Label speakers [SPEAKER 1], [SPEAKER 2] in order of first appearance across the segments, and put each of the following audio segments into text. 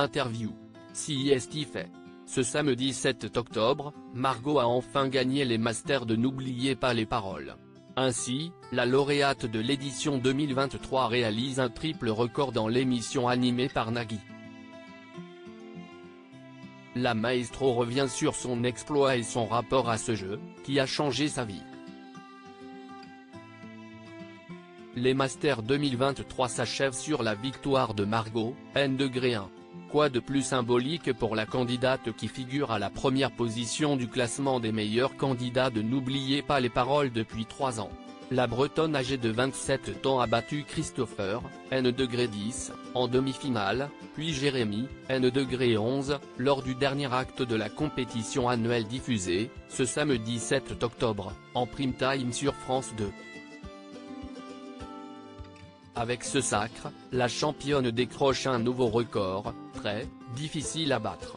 [SPEAKER 1] Interview. CIST fait. Ce samedi 7 octobre, Margot a enfin gagné les Masters de N'oubliez pas les paroles. Ainsi, la lauréate de l'édition 2023 réalise un triple record dans l'émission animée par Nagui. La maestro revient sur son exploit et son rapport à ce jeu, qui a changé sa vie. Les Masters 2023 s'achèvent sur la victoire de Margot, N-1. Quoi de plus symbolique pour la candidate qui figure à la première position du classement des meilleurs candidats de N'oubliez pas les paroles depuis 3 ans. La Bretonne âgée de 27 ans a battu Christopher, N-10, en demi-finale, puis Jérémy, N-11, lors du dernier acte de la compétition annuelle diffusée, ce samedi 7 octobre, en prime time sur France 2. Avec ce sacre, la championne décroche un nouveau record, très difficile à battre.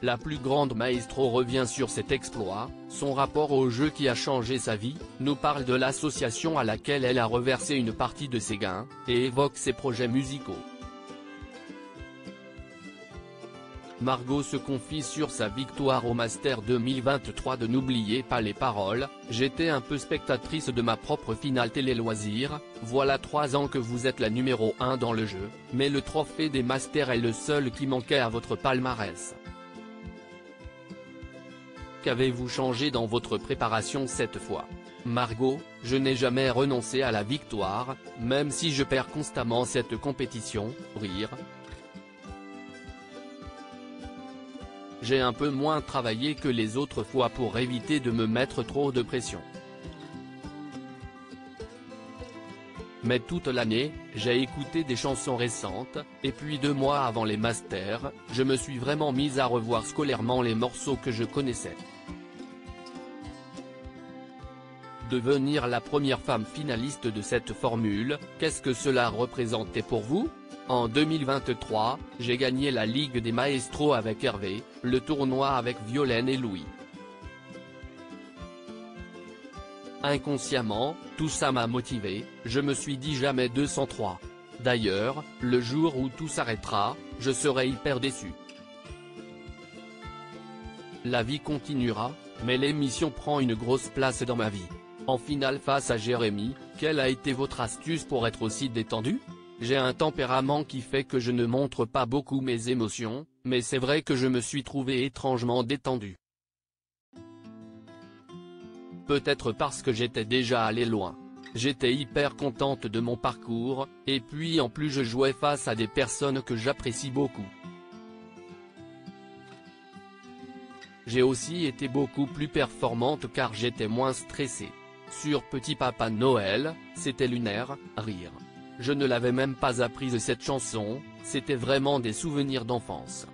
[SPEAKER 1] La plus grande maestro revient sur cet exploit, son rapport au jeu qui a changé sa vie, nous parle de l'association à laquelle elle a reversé une partie de ses gains, et évoque ses projets musicaux. Margot se confie sur sa victoire au Master 2023 de N'oubliez pas les paroles. J'étais un peu spectatrice de ma propre finale télé-loisirs, voilà 3 ans que vous êtes la numéro 1 dans le jeu, mais le trophée des Masters est le seul qui manquait à votre palmarès. Qu'avez-vous changé dans votre préparation cette fois? Margot, je n'ai jamais renoncé à la victoire, même si je perds constamment cette compétition, rire. J'ai un peu moins travaillé que les autres fois pour éviter de me mettre trop de pression. Mais toute l'année, j'ai écouté des chansons récentes, et puis 2 mois avant les Masters, je me suis vraiment mise à revoir scolairement les morceaux que je connaissais. Devenir la première femme finaliste de cette formule, qu'est-ce que cela représentait pour vous? En 2023, j'ai gagné la Ligue des Maestros avec Hervé, le tournoi avec Violaine et Louis. Inconsciemment, tout ça m'a motivé, je me suis dit jamais 203. D'ailleurs, le jour où tout s'arrêtera, je serai hyper déçu. La vie continuera, mais l'émission prend une grosse place dans ma vie. En finale face à Jérémy, quelle a été votre astuce pour être aussi détendu? J'ai un tempérament qui fait que je ne montre pas beaucoup mes émotions, mais c'est vrai que je me suis trouvé étrangement détendu. Peut-être parce que j'étais déjà allé loin. J'étais hyper contente de mon parcours, et puis en plus je jouais face à des personnes que j'apprécie beaucoup. J'ai aussi été beaucoup plus performante car j'étais moins stressée. Sur Petit Papa Noël, c'était lunaire, rire. Je ne l'avais même pas apprise cette chanson, c'était vraiment des souvenirs d'enfance.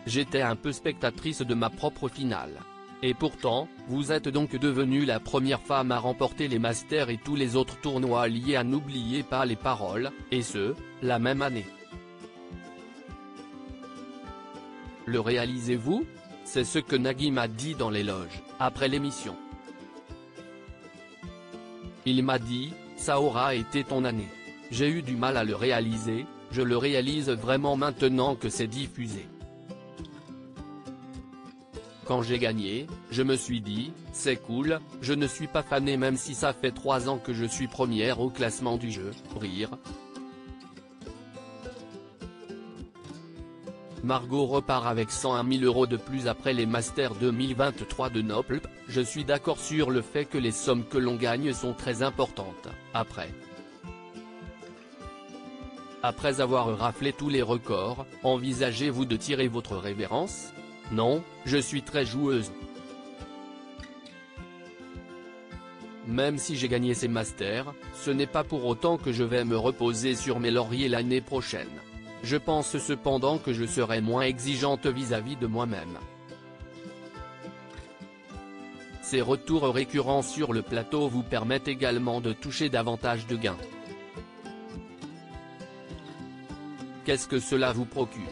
[SPEAKER 1] J'étais un peu spectatrice de ma propre finale. Et pourtant, vous êtes donc devenue la première femme à remporter les Masters et tous les autres tournois liés à N'oubliez pas les paroles, et ce, la même année. Le réalisez-vous? C'est ce que Nagui m'a dit dans les loges, après l'émission. Il m'a dit, ça aura été ton année. J'ai eu du mal à le réaliser, je le réalise vraiment maintenant que c'est diffusé. Quand j'ai gagné, je me suis dit, c'est cool, je ne suis pas fanée même si ça fait 3 ans que je suis première au classement du jeu, rire. Margot repart avec 101 000 € de plus après les Masters 2023 de Naples. Je suis d'accord sur le fait que les sommes que l'on gagne sont très importantes. Après avoir raflé tous les records, envisagez-vous de tirer votre révérence? Non, je suis très joueuse. Même si j'ai gagné ces Masters, ce n'est pas pour autant que je vais me reposer sur mes lauriers l'année prochaine. Je pense cependant que je serai moins exigeante vis-à-vis de moi-même. Ces retours récurrents sur le plateau vous permettent également de toucher davantage de gains. Qu'est-ce que cela vous procure?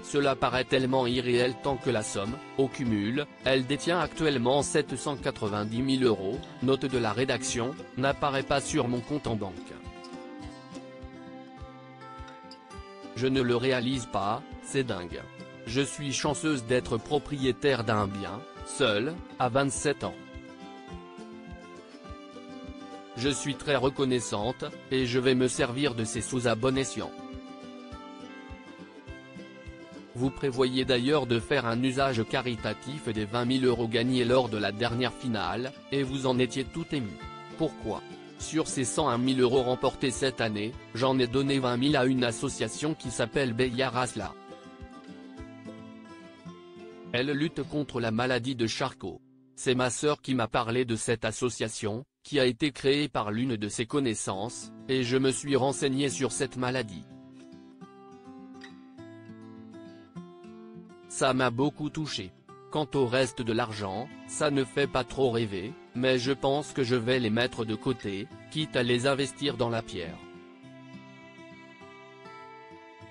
[SPEAKER 1] Cela paraît tellement irréel tant que la somme, au cumul, elle détient actuellement 790 000 €, note de la rédaction, n'apparaît pas sur mon compte en banque. Je ne le réalise pas, c'est dingue. Je suis chanceuse d'être propriétaire d'un bien, seule, à 27 ans. Je suis très reconnaissante, et je vais me servir de ces sous à bon escient. Vous prévoyez d'ailleurs de faire un usage caritatif des 20 000 € gagnés lors de la dernière finale, et vous en étiez tout ému. Pourquoi ? Sur ces 101 000 € remportés cette année, j'en ai donné 20 000 à une association qui s'appelle Beya Rasla. Elle lutte contre la maladie de Charcot. C'est ma sœur qui m'a parlé de cette association, qui a été créée par l'une de ses connaissances, et je me suis renseigné sur cette maladie. Ça m'a beaucoup touché. Quant au reste de l'argent, ça ne fait pas trop rêver, mais je pense que je vais les mettre de côté, quitte à les investir dans la pierre.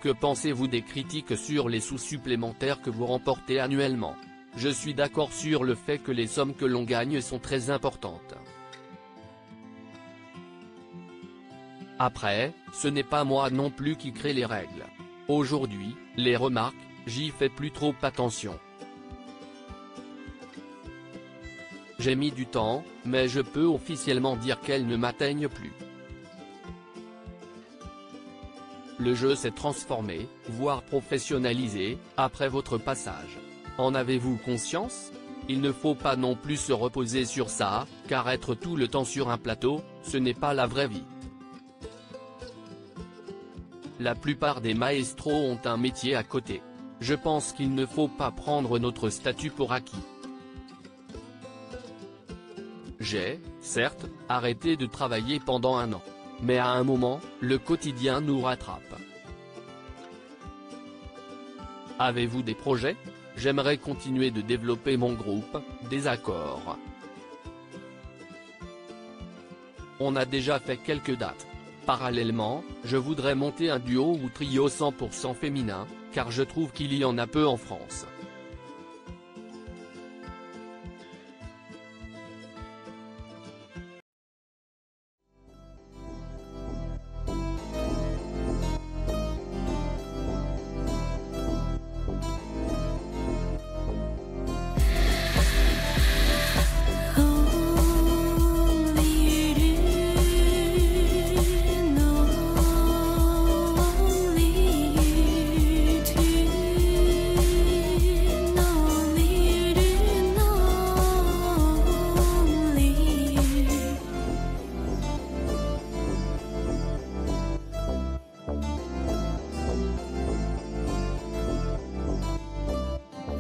[SPEAKER 1] Que pensez-vous des critiques sur les sous supplémentaires que vous remportez annuellement ? Je suis d'accord sur le fait que les sommes que l'on gagne sont très importantes. Après, ce n'est pas moi non plus qui crée les règles. Aujourd'hui, les remarques, j'y fais plus trop attention. J'ai mis du temps, mais je peux officiellement dire qu'elles ne m'atteignent plus. Le jeu s'est transformé, voire professionnalisé, après votre passage. En avez-vous conscience ? Il ne faut pas non plus se reposer sur ça, car être tout le temps sur un plateau, ce n'est pas la vraie vie. La plupart des maestros ont un métier à côté. Je pense qu'il ne faut pas prendre notre statut pour acquis. J'ai, certes, arrêté de travailler pendant 1 an. Mais à un moment, le quotidien nous rattrape. Avez-vous des projets ? J'aimerais continuer de développer mon groupe, Désaccord. On a déjà fait quelques dates. Parallèlement, je voudrais monter un duo ou trio 100% féminin, car je trouve qu'il y en a peu en France.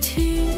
[SPEAKER 2] To